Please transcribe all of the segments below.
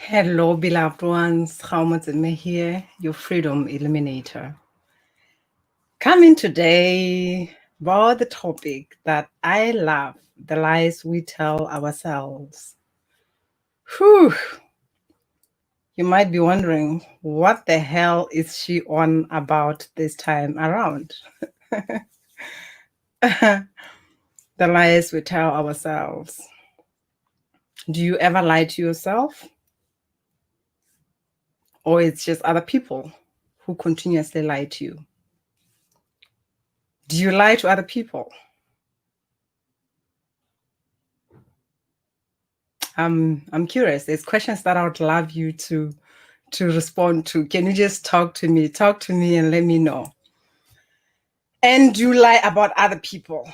Hello, beloved ones. Khaumatsime here, your freedom illuminator. Coming today about the topic that I love, the lies we tell ourselves. Whew. You might be wondering, what the hell is she on about this time around? The lies we tell ourselves. Do you ever lie to yourself? Or it's just other people who continuously lie to you? Do you lie to other people? I'm curious. There's questions that I would love you to respond to. Can you just talk to me? Talk to me and let me know. And you lie about other people.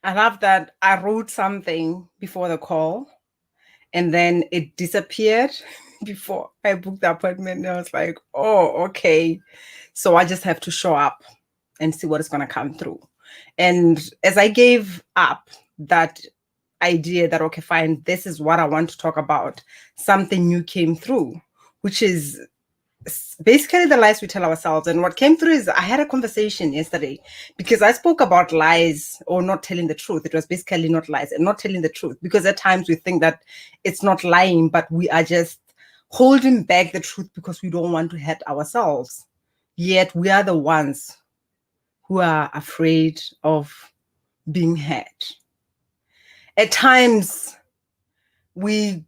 I love that I wrote something before the call and then it disappeared before I booked the appointment. And I was like, oh, okay. So I just have to show up and see what is going to come through. And as I gave up that idea that, okay, fine, this is what I want to talk about, something new came through, which is basically the lies we tell ourselves. And what came through is I had a conversation yesterday because I spoke about lies or not telling the truth. It was basically not lies and not telling the truth, because at times we think that it's not lying, but we are just holding back the truth because we don't want to hurt ourselves. Yet we are the ones who are afraid of being hurt. At times, we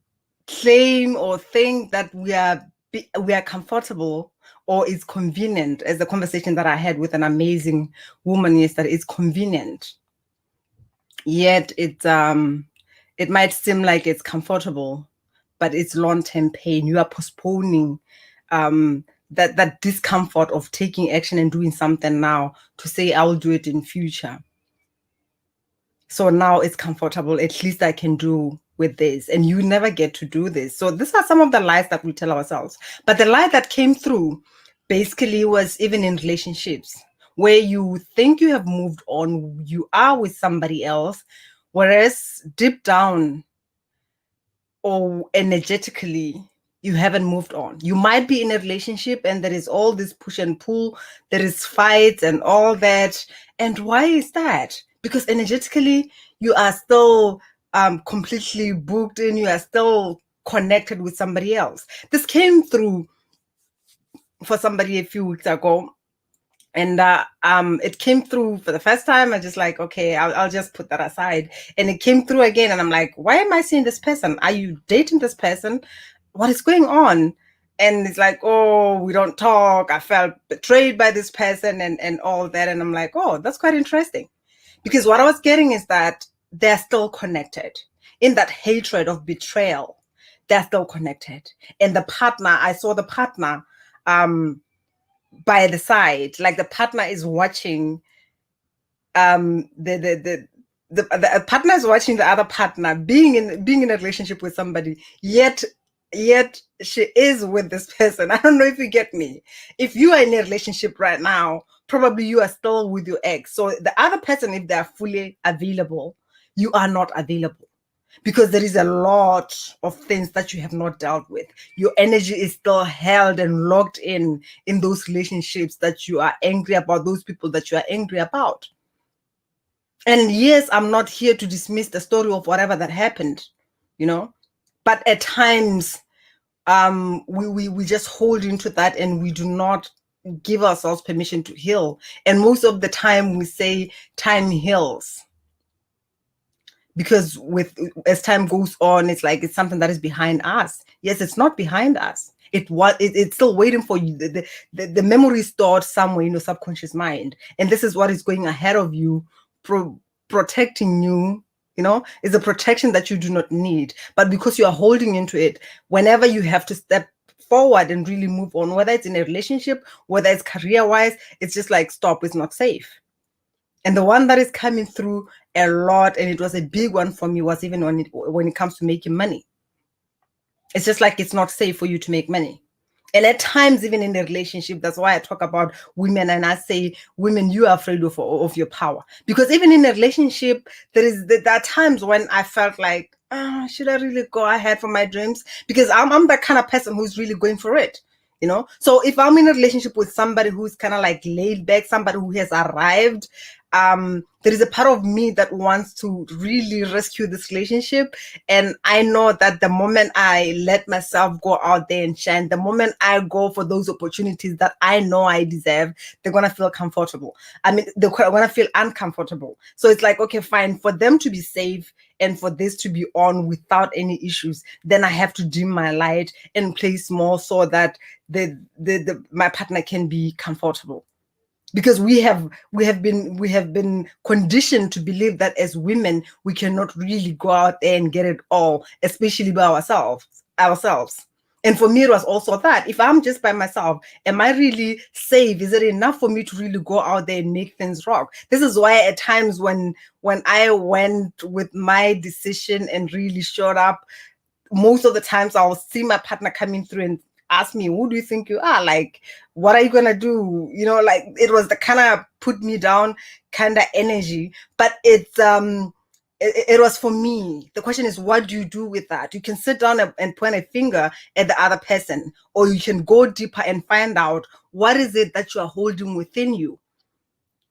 claim or think that we are comfortable or it's convenient, as the conversation that I had with an amazing woman yesterday. It's convenient. Yet it might seem like it's comfortable, but it's long-term pain. You are postponing that discomfort of taking action and doing something now to say, I will do it in future. So now it's comfortable. At least I can do with this. And you never get to do this. So these are some of the lies that we tell ourselves. But the lie that came through basically was even in relationships where you think you have moved on, you are with somebody else, whereas deep down or energetically, you haven't moved on. You might be in a relationship and there is all this push and pull, there is fights and all that. And why is that? Because energetically, you are still completely booked in, you are still connected with somebody else. This came through for somebody a few weeks ago. And it came through for the first time. I just like, okay, I'll just put that aside. And it came through again. And I'm like, why am I seeing this person? Are you dating this person? What is going on? And it's like, oh, we don't talk. I felt betrayed by this person and all that. And I'm like, oh, that's quite interesting. Because what I was getting is that they're still connected in that hatred of betrayal. They're still connected. And the partner, I saw the partner by the side, like the partner is watching the partner is watching the other partner being in a relationship with somebody, yet she is with this person. I don't know if you get me. If you are in a relationship right now, probably you are still with your ex. So the other person, if they are fully available, you are not available. Because there is a lot of things that you have not dealt with. Your energy is still held and locked in those relationships that you are angry about, those people that you are angry about. And yes, I'm not here to dismiss the story of whatever that happened, but at times we just hold into that and we do not give ourselves permission to heal. And most of the time we say time heals. Because as time goes on, it's like it's something that is behind us. Yes, it's not behind us. It's still waiting for you. The memory is stored somewhere in your subconscious mind, and this is what is going ahead of you, protecting you. It's a protection that you do not need, but because you are holding into it, whenever you have to step forward and really move on, whether it's in a relationship, whether it's career-wise, it's just like, stop, it's not safe. And the one that is coming through a lot, and it was a big one for me, was even when it comes to making money. It's just like it's not safe for you to make money. And at times, even in a relationship, that's why I talk about women and I say, women, you are afraid of your power. Because even in a relationship, there are times when I felt like should I really go ahead for my dreams? Because I'm that kind of person who's really going for it, you know? So if I'm in a relationship with somebody who's kind of like laid back, somebody who has arrived, there is a part of me that wants to really rescue this relationship. And I know that the moment I let myself go out there and shine, the moment I go for those opportunities that I know I deserve, they're going to feel comfortable. I mean, they're going to feel uncomfortable. So it's like, okay, fine, for them to be safe and for this to be on without any issues, then I have to dim my light and play small so that my partner can be comfortable. Because we have been conditioned to believe that as women we cannot really go out there and get it all, especially by ourselves. And for me, it was also that if I'm just by myself, am I really safe? Is it enough for me to really go out there and make things rock? This is why at times when I went with my decision and really showed up, most of the times I'll see my partner coming through and ask me, who do you think you are? Like, what are you gonna do? You know, like it was the kind of put me down kind of energy, but it was for me. The question is, what do you do with that? You can sit down and point a finger at the other person, or you can go deeper and find out what is it that you are holding within you.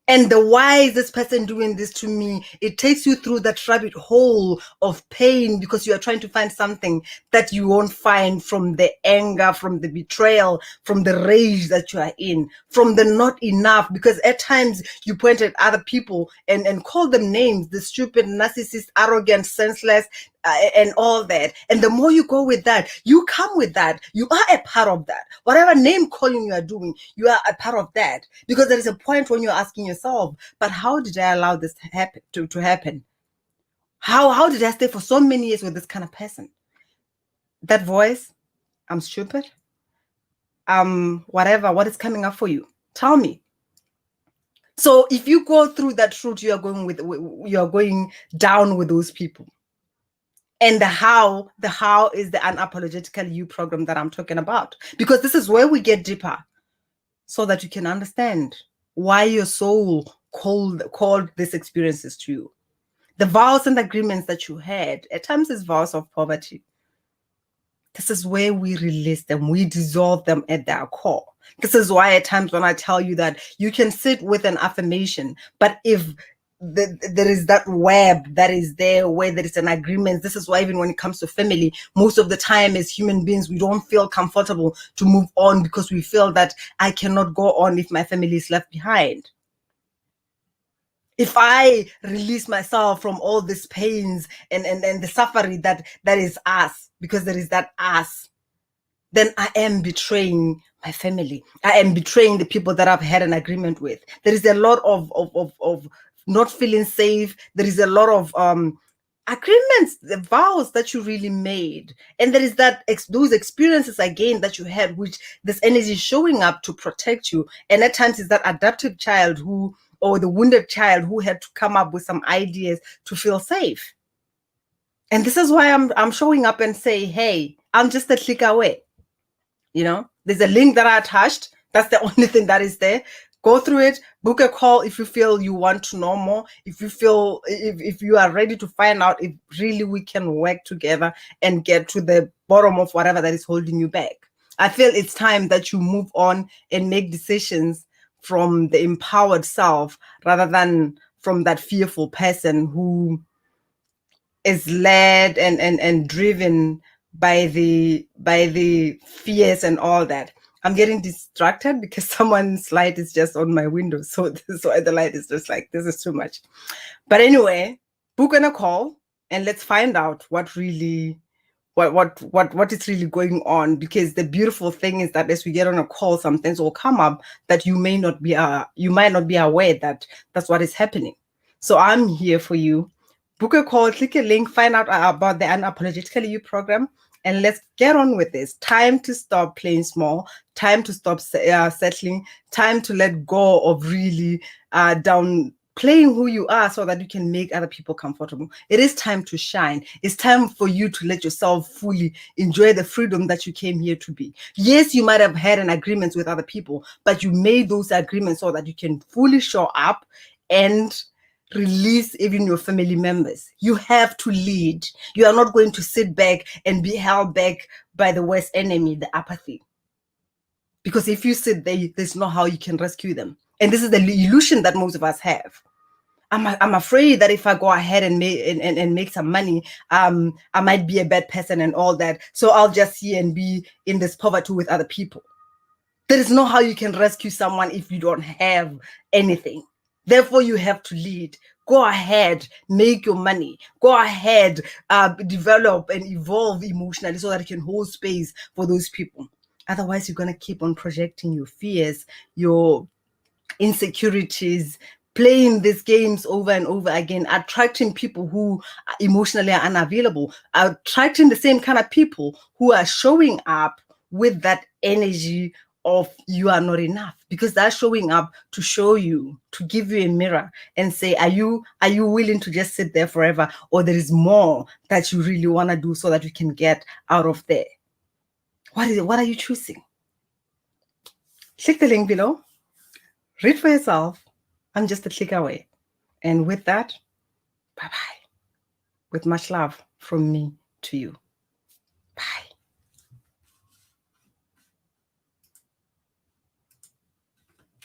And the why is this person doing this to me? It takes you through that rabbit hole of pain because you are trying to find something that you won't find from the anger, from the betrayal, from the rage that you are in, from the not enough. Because at times you point at other people and call them names, the stupid, narcissist, arrogant, senseless, and all that. And the more you go with that, you come with that. You are a part of that. Whatever name calling you are doing, you are a part of that. Because there is a point when you're asking yourself, but how did I allow this to happen? How did I stay for so many years with this kind of person? That voice, I'm stupid. Whatever, what is coming up for you? Tell me. So if you go through that route, you are going down with those people. And the how is the Unapologetically You program that I'm talking about, because this is where we get deeper so that you can understand why your soul called these experiences to you. The vows and agreements that you had, at times is vows of poverty. This is where we release them, we dissolve them at their core. This is why at times when I tell you that you can sit with an affirmation, but if there is that web that is there where there is an agreement. This is why even when it comes to family, most of the time as human beings, we don't feel comfortable to move on because we feel that I cannot go on if my family is left behind. If I release myself from all these pains and the suffering that is us, because there is that us, then I am betraying my family. I am betraying the people that I've had an agreement with. There is a lot of not feeling safe. There is a lot of agreements, the vows that you really made. And there is that those experiences again that you had, which this energy is showing up to protect you. And at times it's that adaptive child or the wounded child who had to come up with some ideas to feel safe. And this is why I'm showing up and say, hey, I'm just a click away. You know, there's a link that I attached. That's the only thing that is there. Go through it, book a call if you feel you want to know more. If you feel, if you are ready to find out if really we can work together and get to the bottom of whatever that is holding you back. I feel it's time that you move on and make decisions from the empowered self rather than from that fearful person who is led and driven by the fears and all that. I'm getting distracted because someone's light is just on my window. So the light is just like, this is too much. But anyway, book on a call and let's find out what really what is really going on, because the beautiful thing is that as we get on a call, some things will come up that you might not be aware that that's what is happening. So I'm here for you. Book a call, click a link, find out about the Unapologetically You program, and let's get on with this. Time to stop playing small, time to stop settling, time to let go of really playing who you are so that you can make other people comfortable. It is time to shine. It's time for you to let yourself fully enjoy the freedom that you came here to be. Yes, you might have had an agreement with other people, but you made those agreements so that you can fully show up and Release even your family members. You have to lead. You are not going to sit back and be held back by the worst enemy, the apathy. Because if you sit there, there's no how you can rescue them. And this is the illusion that most of us have. I'm afraid that if I go ahead and make some money, I might be a bad person and all that. So I'll just see and be in this poverty with other people. There is no how you can rescue someone if you don't have anything. Therefore, you have to lead. Go ahead, make your money. Go ahead, develop and evolve emotionally so that you can hold space for those people. Otherwise, you're going to keep on projecting your fears, your insecurities, playing these games over and over again, attracting people who are emotionally unavailable, attracting the same kind of people who are showing up with that energy of you are not enough, because they're showing up to show you, to give you a mirror and say, are you willing to just sit there forever, or there is more that you really want to do so that you can get out of there? What are you choosing? Click the link below, read for yourself. I'm just a click away. And with that, bye-bye. With much love from me to you. Bye.